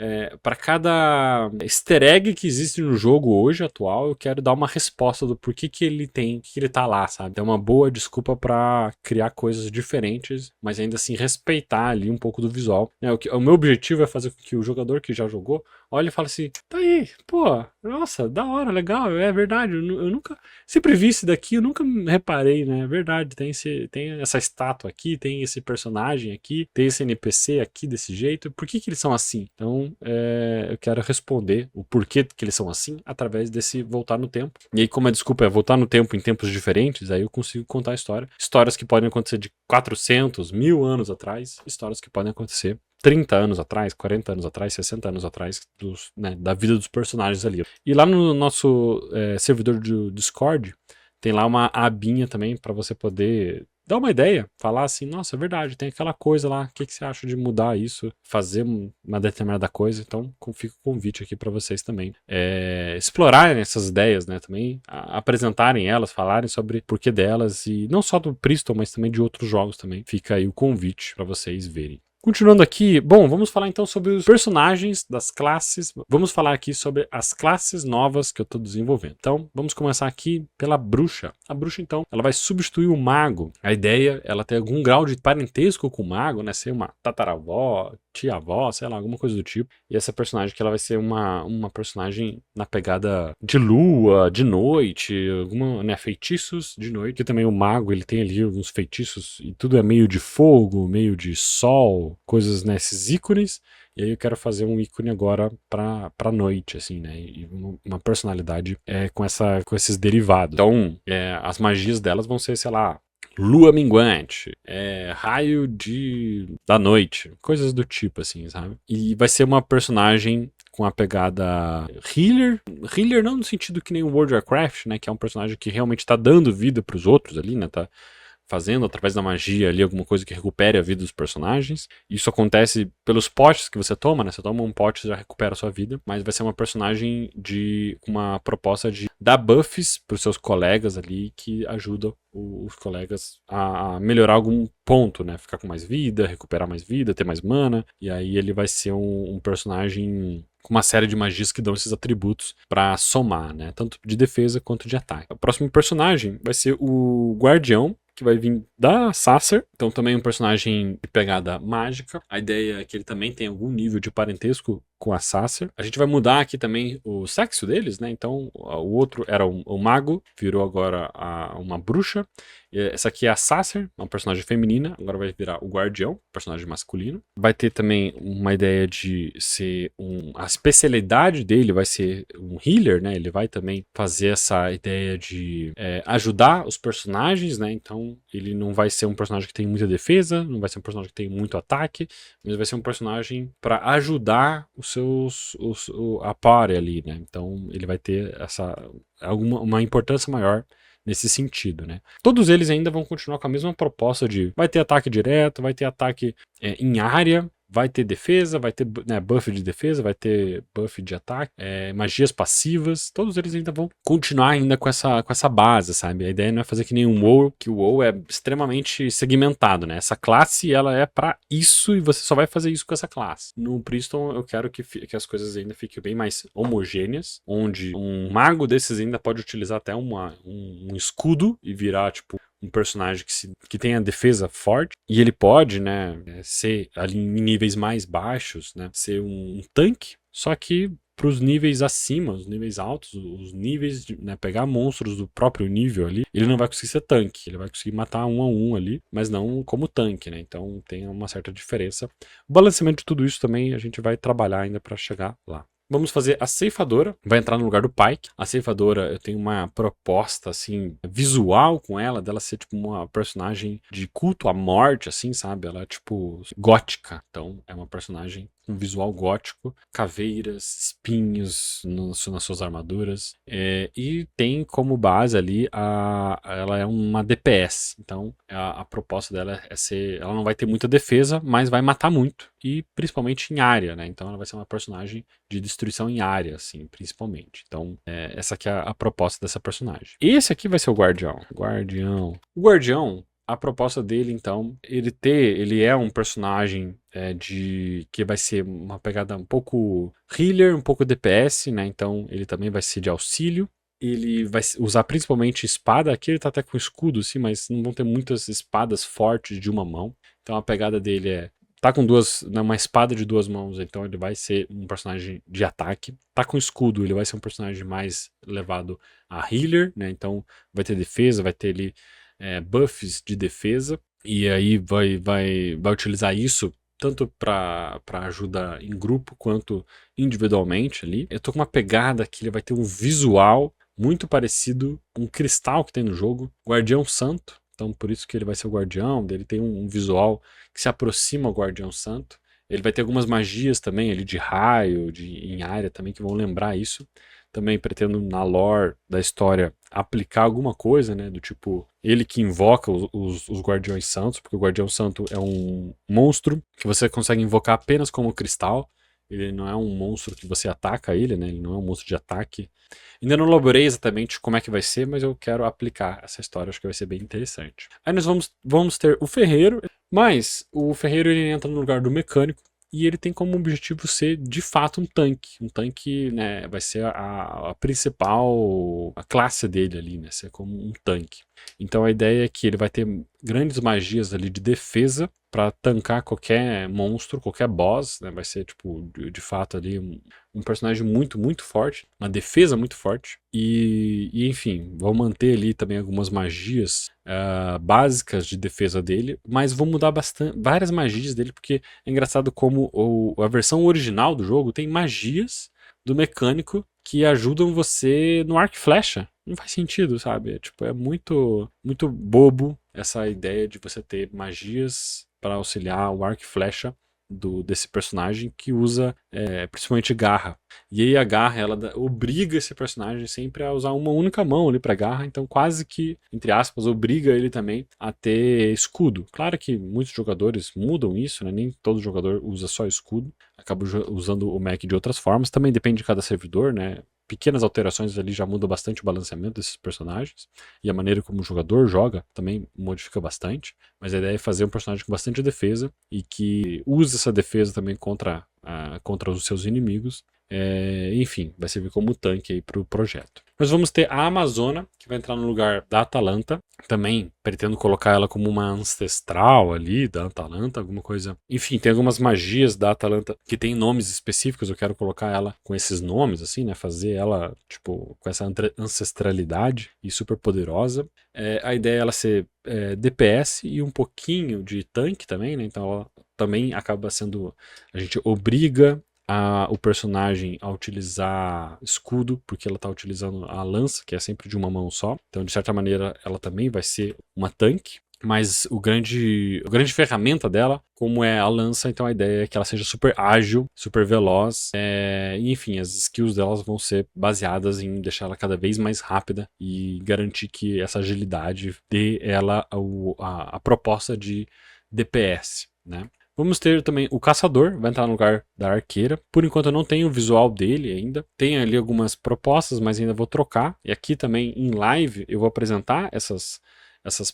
para cada easter egg que existe no jogo hoje, atual, eu quero dar uma resposta do porquê que ele tá lá, sabe? É uma boa desculpa para criar coisas diferentes, mas ainda assim respeitar ali um pouco do visual. O meu objetivo é fazer com que o jogador que já jogou olhe e fale assim, tá aí, pô, nossa, da hora, legal, é verdade, eu nunca, sempre vi isso daqui, eu nunca reparei, né? É verdade, tem essa estátua aqui, tem esse personagem aqui, tem esse NPC aqui desse jeito, por que eles são assim? Então, eu quero responder o porquê que eles são assim através desse voltar no tempo. E aí, como a desculpa é voltar no tempo em tempos diferentes, aí eu consigo contar a história. Histórias que podem acontecer de 400, 1000 anos atrás, histórias que podem acontecer 30 anos atrás, 40 anos atrás, 60 anos atrás da vida dos personagens ali. E lá no nosso servidor de Discord, tem lá uma abinha também para você poder dar uma ideia, falar assim, nossa, é verdade, tem aquela coisa lá, o que você acha de mudar isso, fazer uma determinada coisa? Então fica o convite aqui para vocês também explorarem essas ideias, né, também apresentarem elas, falarem sobre o porquê delas, e não só do Priston, mas também de outros jogos também. Fica aí o convite para vocês verem. Continuando aqui, bom, vamos falar então sobre os personagens das classes. Vamos falar aqui sobre as classes novas que eu estou desenvolvendo. Então, vamos começar aqui pela bruxa. A bruxa, então, ela vai substituir o mago. A ideia, ela tem algum grau de parentesco com o mago, né? Ser uma tataravó, tia-avó, sei lá, alguma coisa do tipo. E essa personagem que ela vai ser uma personagem na pegada de lua, de noite, alguma, né, feitiços de noite. Que também o mago, ele tem ali alguns feitiços e tudo é meio de fogo, meio de sol, coisas nesses ícones. E aí eu quero fazer um ícone agora pra noite, assim, né? E uma personalidade com esses derivados. Então, as magias delas vão ser, sei lá, lua minguante, raio da noite, coisas do tipo, assim, sabe? E vai ser uma personagem com a pegada healer não no sentido que nem o World of Warcraft, né? Que é um personagem que realmente tá dando vida pros outros ali, né? Tá fazendo através da magia ali alguma coisa que recupere a vida dos personagens. Isso acontece pelos potes que você toma, né? Você toma um pote e já recupera a sua vida, mas vai ser uma personagem com uma proposta de dar buffs pros seus colegas ali que ajuda os colegas a melhorar algum ponto, né? Ficar com mais vida, recuperar mais vida, ter mais mana, e aí ele vai ser um personagem com uma série de magias que dão esses atributos pra somar, né? Tanto de defesa quanto de ataque. O próximo personagem vai ser o Guardião, que vai vir da Sasser, então também um personagem de pegada mágica. A ideia é que ele também tem algum nível de parentesco com a Sasser. A gente vai mudar aqui também o sexo deles, né? Então o outro era o mago, virou agora uma bruxa. Essa aqui é a Sasser, uma personagem feminina, agora vai virar o Guardião, personagem masculino. Vai ter também uma ideia de ser a especialidade dele vai ser um healer, né? Ele vai também fazer essa ideia de ajudar os personagens, né? Então ele não vai ser um personagem que tem muita defesa, não vai ser um personagem que tem muito ataque, mas vai ser um personagem para ajudar a party ali, né? Então ele vai ter uma importância maior nesse sentido, né? Todos eles ainda vão continuar com a mesma proposta de vai ter ataque direto, vai ter ataque em área, vai ter defesa, vai ter, né, buff de defesa, vai ter buff de ataque, magias passivas, todos eles ainda vão continuar ainda com essa base, sabe? A ideia não é fazer que nem um WoW, que o WoW é extremamente segmentado, né? Essa classe, ela é pra isso e você só vai fazer isso com essa classe. No Priston, eu quero que as coisas ainda fiquem bem mais homogêneas, onde um mago desses ainda pode utilizar até um escudo e virar, tipo, um personagem que tenha defesa forte, e ele pode, né, ser ali em níveis mais baixos, né, ser um tanque, só que para os níveis acima, os níveis altos, os níveis de, né, pegar monstros do próprio nível ali, ele não vai conseguir ser tanque, ele vai conseguir matar um a um ali, mas não como tanque, né, então tem uma certa diferença. O balanceamento de tudo isso também a gente vai trabalhar ainda para chegar lá. Vamos fazer a ceifadora, vai entrar no lugar do Pyke. A ceifadora, eu tenho uma proposta, assim, visual com ela, dela ser, tipo, uma personagem de culto à morte, assim, sabe? Ela é, tipo, gótica. Então, é uma personagem com visual gótico, caveiras, espinhos nas suas armaduras. E tem como base ali, ela é uma DPS. Então, a proposta dela é ser... Ela não vai ter muita defesa, mas vai matar muito. E principalmente em área, né? Então, ela vai ser uma personagem de destruição em área, assim, principalmente. Então, essa aqui é a proposta dessa personagem. Esse aqui vai ser o Guardião. O Guardião, a proposta dele, então, ele é um personagem que vai ser uma pegada um pouco healer, um pouco DPS, né? Então, ele também vai ser de auxílio. Ele vai usar principalmente espada. Aqui ele tá até com escudo, sim, mas não vão ter muitas espadas fortes de uma mão. Então, a pegada dele tá com uma espada de duas mãos, então ele vai ser um personagem de ataque. Tá com escudo, ele vai ser um personagem mais levado a healer, né? Então vai ter defesa, vai ter ali buffs de defesa. E aí vai utilizar isso tanto para ajuda em grupo quanto individualmente ali. Eu tô com uma pegada que ele vai ter um visual muito parecido com um cristal que tem no jogo, Guardião Santo. Então, por isso que ele vai ser o guardião, ele tem um visual que se aproxima ao Guardião Santo. Ele vai ter algumas magias também, ali de raio, em área também, que vão lembrar isso. Também pretendo, na lore da história, aplicar alguma coisa, né? Do tipo, ele que invoca os Guardiões Santos, porque o Guardião Santo é um monstro que você consegue invocar apenas como cristal. Ele não é um monstro que você ataca ele, né? Ele não é um monstro de ataque. Ainda não elaborei exatamente como é que vai ser, mas eu quero aplicar essa história, acho que vai ser bem interessante. Aí nós vamos ter o ferreiro, mas o ferreiro ele entra no lugar do mecânico. e ele tem como objetivo ser de fato um tanque. Um tanque, né, vai ser a principal a classe dele ali, né, ser como um tanque. Então a ideia é que ele vai ter grandes magias ali de defesa para tancar qualquer monstro, qualquer boss, né? Vai ser tipo de fato ali um personagem muito, muito forte, uma defesa muito forte. E enfim, vou manter ali também algumas magias básicas de defesa dele, mas vou mudar bastante várias magias dele, porque é engraçado como a versão original do jogo tem magias do mecânico que ajudam você no arco e flecha. Não faz sentido, sabe? Tipo, é muito, muito bobo essa ideia de você ter magias para auxiliar o arco e flecha desse personagem que usa principalmente garra. E aí a garra, ela obriga esse personagem sempre a usar uma única mão ali pra garra, então quase que, entre aspas, obriga ele também a ter escudo. Claro que muitos jogadores mudam isso, né? Nem todo jogador usa só escudo, acaba usando o mech de outras formas, também depende de cada servidor, né? Pequenas alterações ali já mudam bastante o balanceamento desses personagens, e a maneira como o jogador joga também modifica bastante, mas a ideia é fazer um personagem com bastante defesa e que use essa defesa também contra os seus inimigos. Enfim, vai servir como tanque aí para o projeto. Nós vamos ter a Amazona, que vai entrar no lugar da Atalanta. Também pretendo colocar ela como uma ancestral ali da Atalanta, alguma coisa. Enfim, tem algumas magias da Atalanta que tem nomes específicos. Eu quero colocar ela com esses nomes, assim, né? Fazer ela, tipo, com essa ancestralidade e super poderosa. A ideia é ela ser DPS e um pouquinho de tanque também, né? Então ela também acaba sendo. A gente obriga o personagem a utilizar escudo, porque ela está utilizando a lança, que é sempre de uma mão só. Então, de certa maneira, ela também vai ser uma tanque. Mas a grande ferramenta dela, como é a lança, então a ideia é que ela seja super ágil, super veloz. E, enfim, as skills delas vão ser baseadas em deixar ela cada vez mais rápida e garantir que essa agilidade dê ela a proposta de DPS, né? Vamos ter também o Caçador, vai entrar no lugar da Arqueira. Por enquanto eu não tenho o visual dele ainda. Tem ali algumas propostas, mas ainda vou trocar. E aqui também em live eu vou apresentar essas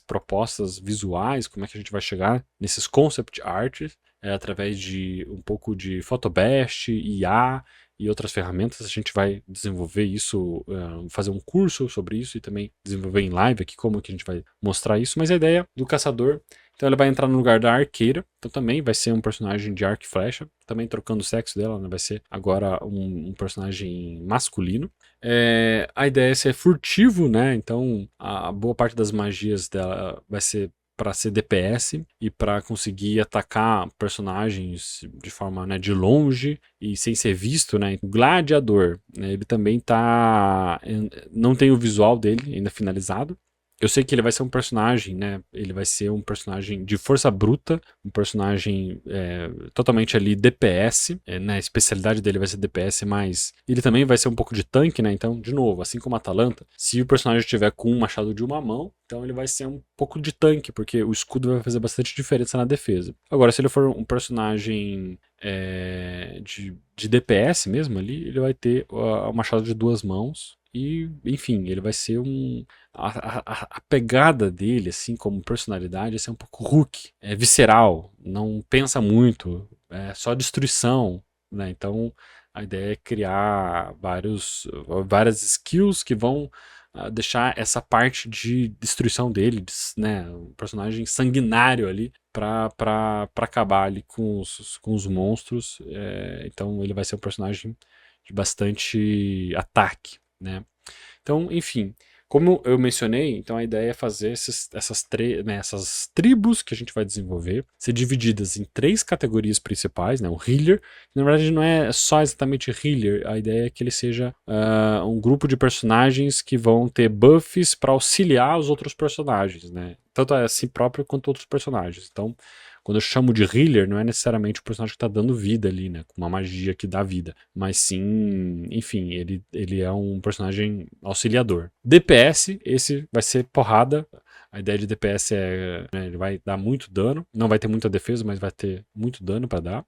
propostas visuais, como é que a gente vai chegar nesses concept arts, através de um pouco de Photobest, IA e outras ferramentas. A gente vai desenvolver isso, fazer um curso sobre isso e também desenvolver em live aqui como que a gente vai mostrar isso. Mas a ideia do Caçador, então ela vai entrar no lugar da Arqueira, então também vai ser um personagem de arco e flecha, também trocando o sexo dela, né? Vai ser agora um personagem masculino. A ideia é ser furtivo, né? Então a boa parte das magias dela vai ser para ser DPS e para conseguir atacar personagens de forma, né, de longe e sem ser visto, né? O Gladiador, né, ele também não tem o visual dele ainda finalizado. Eu sei que ele vai ser um personagem, né? Ele vai ser um personagem de força bruta, um personagem totalmente ali DPS, né? A especialidade dele vai ser DPS, mas ele também vai ser um pouco de tanque, né? Então, de novo, assim como a Atalanta, se o personagem estiver com um machado de uma mão, então ele vai ser um pouco de tanque, porque o escudo vai fazer bastante diferença na defesa. Agora, se ele for um personagem de DPS mesmo ali, ele vai ter o machado de duas mãos. E, enfim, ele vai ser a pegada dele, assim, como personalidade, é um pouco Hulk, é visceral, não pensa muito, é só destruição, né? Então a ideia é criar várias skills que vão deixar essa parte de destruição dele, né? Um personagem sanguinário ali para acabar ali com os monstros. Então ele vai ser um personagem de bastante ataque, né? Então, enfim, como eu mencionei, então a ideia é fazer essas tribos que a gente vai desenvolver ser divididas em 3 categorias principais, né? O healer, que na verdade não é só exatamente healer, a ideia é que ele seja um grupo de personagens que vão ter buffs para auxiliar os outros personagens, né? Tanto a si próprio quanto outros personagens. Então, quando eu chamo de healer, não é necessariamente o personagem que está dando vida ali, né? Com uma magia que dá vida. Mas sim, enfim, ele é um personagem auxiliador. DPS, esse vai ser porrada. A ideia de DPS né, ele vai dar muito dano. Não vai ter muita defesa, mas vai ter muito dano para dar.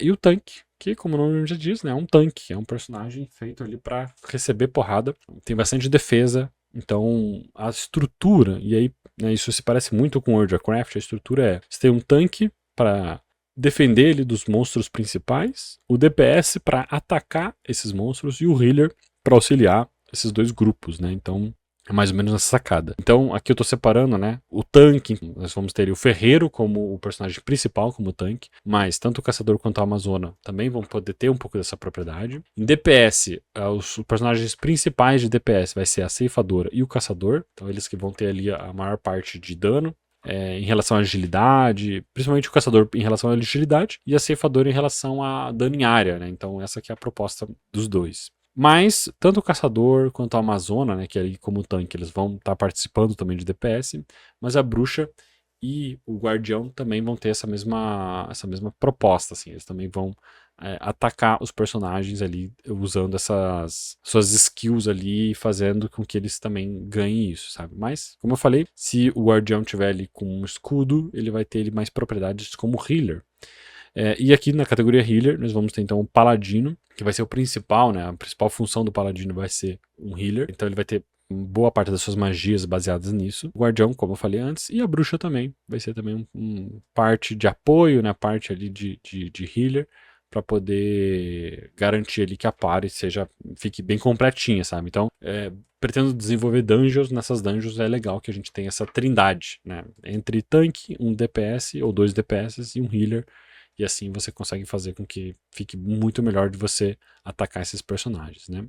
E o tanque, que como o nome já diz, né, é um tanque. É um personagem feito ali para receber porrada. Tem bastante defesa. Então, a estrutura, e aí né, isso se parece muito com World of Warcraft, a estrutura você tem um tanque para defender ele dos monstros principais, o DPS para atacar esses monstros e o healer para auxiliar esses dois grupos, né? Então é mais ou menos essa sacada. Então aqui eu tô separando, né? O tanque, nós vamos ter o ferreiro como o personagem principal, como tanque, mas tanto o caçador quanto a amazona também vão poder ter um pouco dessa propriedade. Em DPS, os personagens principais de DPS vai ser a ceifadora e o caçador, então eles que vão ter ali a maior parte de dano. Em relação à agilidade, principalmente o caçador em relação à agilidade e a ceifadora em relação a dano em área, né? Então essa aqui é a proposta dos dois. Mas tanto o caçador quanto a amazona, né, que ali como tanque eles vão estar participando também de DPS, mas a bruxa e o guardião também vão ter essa mesma proposta, assim, eles também vão atacar os personagens ali usando essas suas skills ali, fazendo com que eles também ganhem isso, sabe? Mas, como eu falei, se o guardião tiver ali com um escudo, ele vai ter ele mais propriedades como healer. E aqui na categoria healer, nós vamos ter então o paladino, que vai ser o principal, né? A principal função do paladino vai ser um healer, então ele vai ter boa parte das suas magias baseadas nisso. O guardião, como eu falei antes, e a bruxa também, vai ser também parte de apoio, né? Parte ali de healer, para poder garantir ali que a party fique bem completinha, sabe? Então, pretendo desenvolver dungeons. Nessas dungeons é legal que a gente tenha essa trindade, né? Entre tanque, um DPS ou 2 DPS e um healer. E assim você consegue fazer com que fique muito melhor de você atacar esses personagens, né?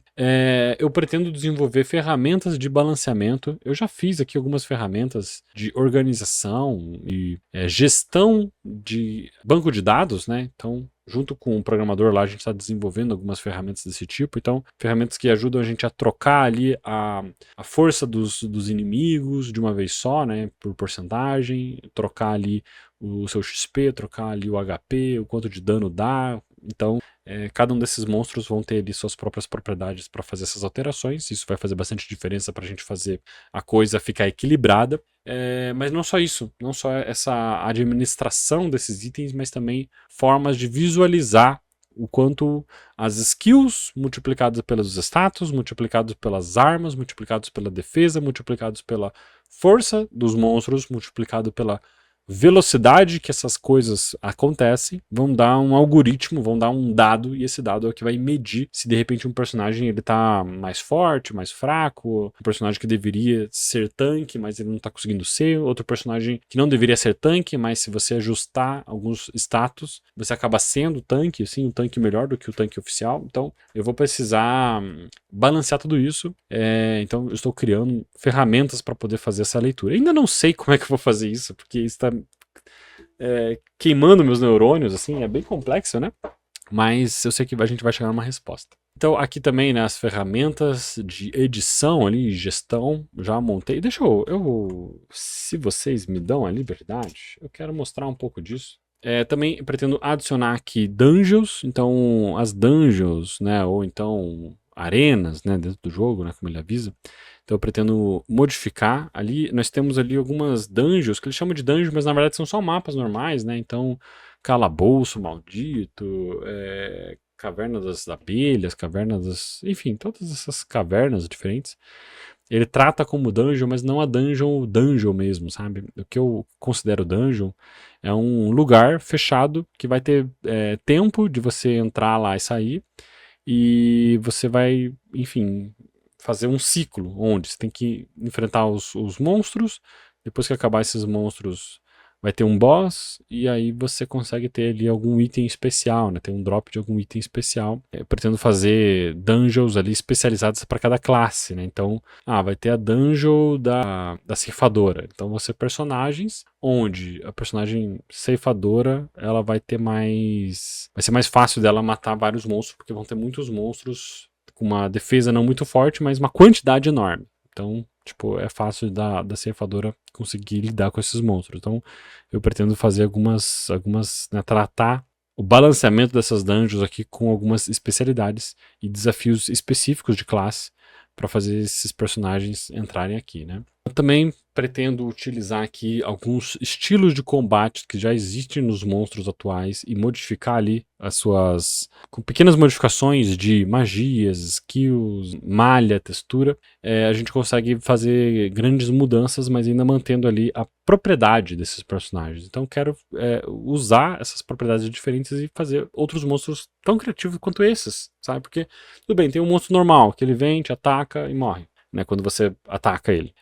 Eu pretendo desenvolver ferramentas de balanceamento. Eu já fiz aqui algumas ferramentas de organização e gestão de banco de dados, né? Então, junto com o programador lá, a gente está desenvolvendo algumas ferramentas desse tipo. Então, ferramentas que ajudam a gente a trocar ali a força dos inimigos de uma vez só, né? Por porcentagem, trocar ali o seu XP, trocar ali o HP, o quanto de dano dá. Então, cada um desses monstros vão ter ali suas próprias propriedades para fazer essas alterações. Isso vai fazer bastante diferença para a gente fazer a coisa ficar equilibrada. Mas não só isso, não só essa administração desses itens, mas também formas de visualizar o quanto as skills multiplicadas pelos status, multiplicados pelas armas, multiplicados pela defesa, multiplicados pela força dos monstros, multiplicado pela velocidade que essas coisas acontecem, vão dar um algoritmo, vão dar um dado, e esse dado é o que vai medir se de repente um personagem ele tá mais forte, mais fraco, um personagem que deveria ser tanque, mas ele não tá conseguindo ser, outro personagem que não deveria ser tanque, mas se você ajustar alguns status, você acaba sendo tanque, assim, um tanque melhor do que o tanque oficial. Então eu vou precisar balancear tudo isso, então eu estou criando ferramentas para poder fazer essa leitura. Ainda não sei como é que eu vou fazer isso, porque está queimando meus neurônios, assim, é bem complexo, né? Mas eu sei que a gente vai chegar numa resposta. Então aqui também, né, as ferramentas de edição ali, gestão, já montei. Deixa se vocês me dão a liberdade, eu quero mostrar um pouco disso. Também pretendo adicionar aqui dungeons, então as dungeons, né, ou então arenas, né, dentro do jogo, né, como ele avisa. Então eu pretendo modificar ali. Nós temos ali algumas dungeons, que eles chamam de dungeons, mas na verdade são só mapas normais, né? Então, calabouço maldito, caverna das abelhas, caverna das... Enfim, todas essas cavernas diferentes. Ele trata como dungeon, mas não a dungeon mesmo, sabe? O que eu considero dungeon é um lugar fechado que vai ter tempo de você entrar lá e sair. E você vai, enfim, fazer um ciclo onde você tem que enfrentar os monstros. Depois que acabar esses monstros, vai ter um boss. E aí você consegue ter ali algum item especial, né? Tem um drop de algum item especial. Eu pretendo fazer dungeons ali especializadas para cada classe, né? Então, vai ter a dungeon da ceifadora. Então vão ser personagens onde a personagem ceifadora ela vai ter mais... Vai ser mais fácil dela matar vários monstros, porque vão ter muitos monstros com uma defesa não muito forte, mas uma quantidade enorme. Então, tipo, é fácil da ceifadora conseguir lidar com esses monstros. Então, eu pretendo fazer algumas né, tratar o balanceamento dessas dungeons aqui com algumas especialidades e desafios específicos de classe para fazer esses personagens entrarem aqui, né? Eu também pretendo utilizar aqui alguns estilos de combate que já existem nos monstros atuais e modificar ali as suas... com pequenas modificações de magias, skills, malha, textura, a gente consegue fazer grandes mudanças, mas ainda mantendo ali a propriedade desses personagens. Então quero usar essas propriedades diferentes e fazer outros monstros tão criativos quanto esses, sabe? Porque, tudo bem, tem um monstro normal, que ele vem, te ataca e morre. Né, quando você ataca ele.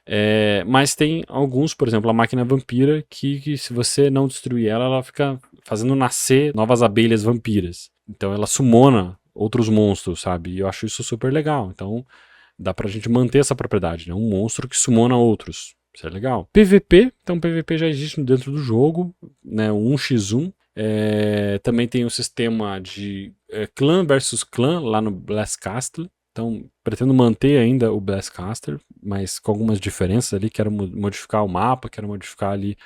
Mas tem alguns, por exemplo, a máquina vampira, que se você não destruir ela, ela fica fazendo nascer novas abelhas vampiras. Então ela sumona outros monstros, sabe? E eu acho isso super legal. Então dá pra gente manter essa propriedade, né? Um monstro que sumona outros. Isso é legal. PVP, então PVP já existe dentro do jogo, né? O 1x1. Também tem um sistema de clã versus clã lá no Blast Castle. Então, pretendo manter ainda o Blastcaster, mas com algumas diferenças ali. Quero modificar o mapa, quero modificar ali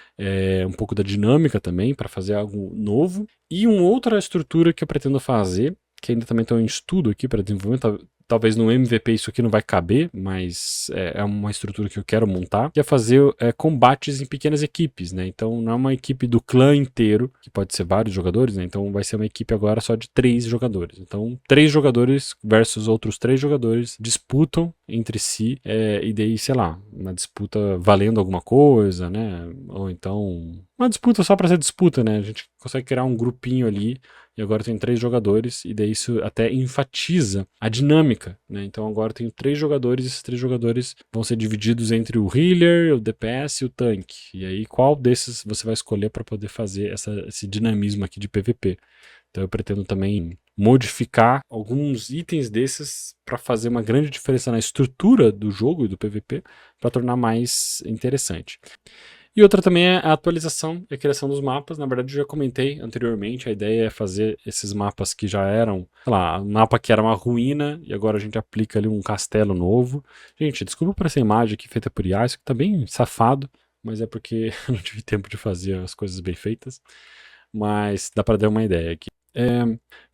um pouco da dinâmica também, para fazer algo novo. E uma outra estrutura que eu pretendo fazer, que ainda também estou em estudo aqui para desenvolvimento, talvez no MVP isso aqui não vai caber, mas é uma estrutura que eu quero montar, que é fazer combates em pequenas equipes, né? Então não é uma equipe do clã inteiro, que pode ser vários jogadores, né? Então vai ser uma equipe agora só de 3 jogadores. Então 3 jogadores versus outros 3 jogadores disputam entre si, e daí, sei lá, uma disputa valendo alguma coisa, né? Ou então uma disputa só para ser disputa, né? A gente consegue criar um grupinho ali e agora tem 3 jogadores, e daí isso até enfatiza a dinâmica, né? Então agora eu tenho 3 jogadores, e esses 3 jogadores vão ser divididos entre o healer, o DPS e o tanque. E aí qual desses você vai escolher para poder fazer esse dinamismo aqui de PVP? Então eu pretendo também modificar alguns itens desses para fazer uma grande diferença na estrutura do jogo e do PVP, para tornar mais interessante. E outra também é a atualização e a criação dos mapas. Na verdade, eu já comentei anteriormente, a ideia é fazer esses mapas que já eram, sei lá, um mapa que era uma ruína e agora a gente aplica ali um castelo novo. Gente, desculpa por essa imagem aqui feita por IA, isso aqui tá bem safado, mas é porque eu não tive tempo de fazer as coisas bem feitas. Mas dá para dar uma ideia aqui.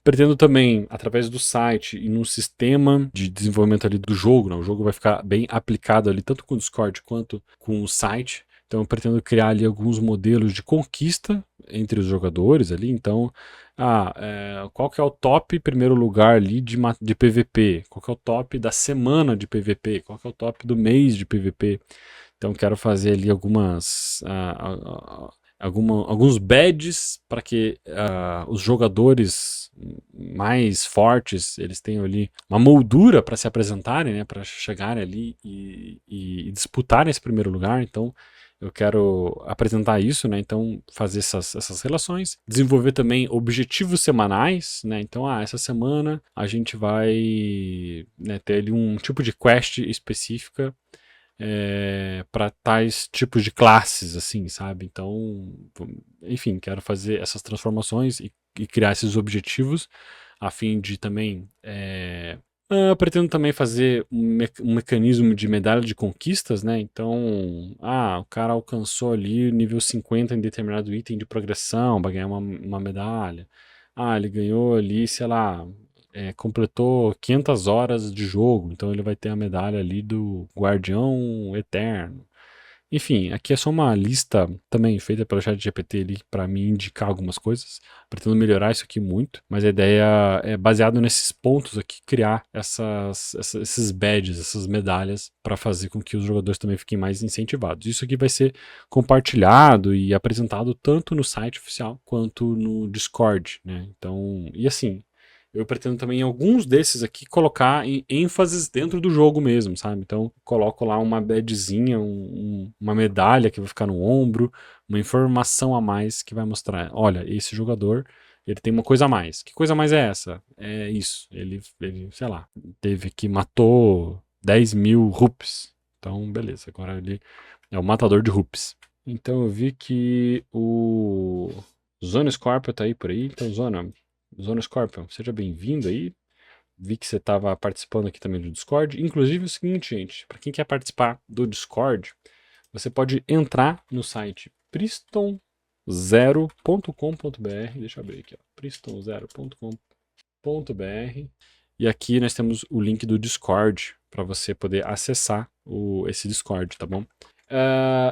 Pretendo também, através do site e num sistema de desenvolvimento ali do jogo, né? O jogo vai ficar bem aplicado ali, tanto com o Discord quanto com o site. Então eu pretendo criar ali alguns modelos de conquista entre os jogadores ali. Então, qual que é o top primeiro lugar ali de PVP? Qual que é o top da semana de PVP? Qual que é o top do mês de PVP? Então quero fazer ali alguns badges para que os jogadores mais fortes eles tenham ali uma moldura para se apresentarem, né, para chegarem ali e disputarem esse primeiro lugar. Então eu quero apresentar isso, né? Então fazer essas relações, desenvolver também objetivos semanais, né? Então essa semana a gente vai, né, ter ali um tipo de quest específica para tais tipos de classes, assim, sabe? Então, enfim, quero fazer essas transformações e criar esses objetivos a fim de também pretendo também fazer um mecanismo de medalha de conquistas, né? Então, o cara alcançou ali nível 50 em determinado item de progressão para ganhar uma medalha. Ele ganhou ali, sei lá, completou 500 horas de jogo, então ele vai ter a medalha ali do Guardião Eterno. Enfim, aqui é só uma lista também feita pelo ChatGPT ali para me indicar algumas coisas. Pretendo melhorar isso aqui muito, mas a ideia é baseado nesses pontos aqui criar esses badges, essas medalhas para fazer com que os jogadores também fiquem mais incentivados. Isso aqui vai ser compartilhado e apresentado tanto no site oficial quanto no Discord, né? Então, e assim, eu pretendo também em alguns desses aqui colocar ênfases dentro do jogo mesmo, sabe? Então coloco lá uma badgezinha, uma medalha que vai ficar no ombro, uma informação a mais que vai mostrar, olha, esse jogador, ele tem uma coisa a mais. Que coisa a mais é essa? É isso, ele sei lá, matou 10.000 rupees. Então beleza, agora ele é o matador de rupees. Então eu vi que o Zona Scorpio tá aí por aí, então Zona Scorpion, seja bem-vindo aí. Vi que você estava participando aqui também do Discord. Inclusive é o seguinte, gente, para quem quer participar do Discord, você pode entrar no site priston0.com.br. Deixa eu abrir aqui, priston0.com.br. E aqui nós temos o link do Discord para você poder acessar esse Discord, tá bom?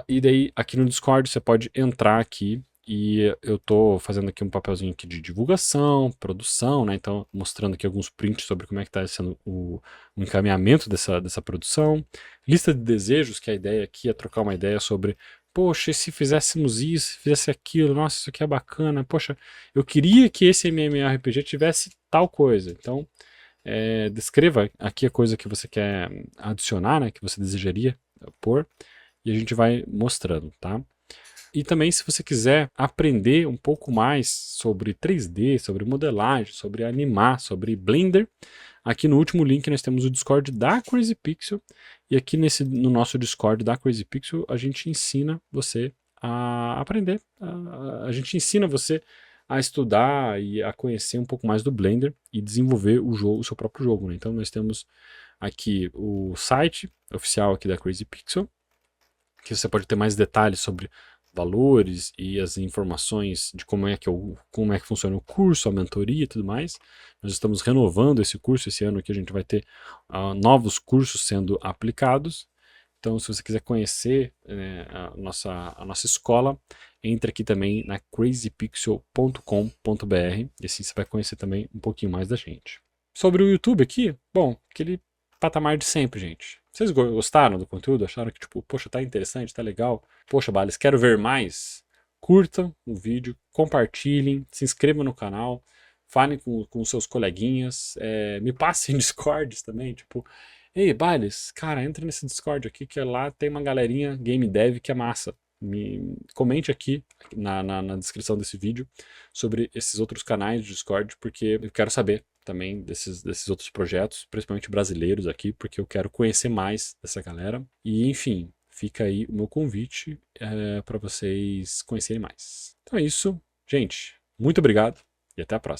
E daí, aqui no Discord, você pode entrar aqui e eu tô fazendo aqui um papelzinho aqui de divulgação, produção, né? Então, mostrando aqui alguns prints sobre como é que tá sendo o encaminhamento dessa produção. Lista de desejos, que a ideia aqui é trocar uma ideia sobre, poxa, e se fizéssemos isso, se fizesse aquilo, nossa, isso aqui é bacana, poxa, eu queria que esse MMORPG tivesse tal coisa. Então, descreva aqui a coisa que você quer adicionar, né? Que você desejaria pôr e a gente vai mostrando, tá? E também, se você quiser aprender um pouco mais sobre 3D, sobre modelagem, sobre animar, sobre Blender, aqui no último link nós temos o Discord da Crazy Pixel, e aqui no nosso Discord da Crazy Pixel a gente ensina você a aprender, a gente ensina você a estudar e a conhecer um pouco mais do Blender e desenvolver o seu próprio jogo, né? Então nós temos aqui o site oficial aqui da Crazy Pixel, que você pode ter mais detalhes sobre valores e as informações de como é que funciona o curso, a mentoria e tudo mais. Nós estamos renovando esse curso esse ano, que a gente vai ter novos cursos sendo aplicados. Então, se você quiser conhecer a nossa escola, entre aqui também na crazypixel.com.br e assim você vai conhecer também um pouquinho mais da gente. Sobre o YouTube aqui, bom, aquele patamar de sempre, gente. Vocês gostaram do conteúdo? Acharam que, tipo, poxa, tá interessante, tá legal? Poxa, Bales, quero ver mais? Curtam o vídeo, compartilhem, se inscrevam no canal, falem com seus coleguinhas, me passem em Discords também, tipo, ei, Bales, cara, entra nesse Discord aqui que lá tem uma galerinha game dev que é massa. Comente aqui na descrição desse vídeo sobre esses outros canais de Discord, porque eu quero saber também desses outros projetos, principalmente brasileiros aqui, porque eu quero conhecer mais dessa galera. E enfim, fica aí o meu convite para vocês conhecerem mais. Então é isso, gente. Muito obrigado e até a próxima.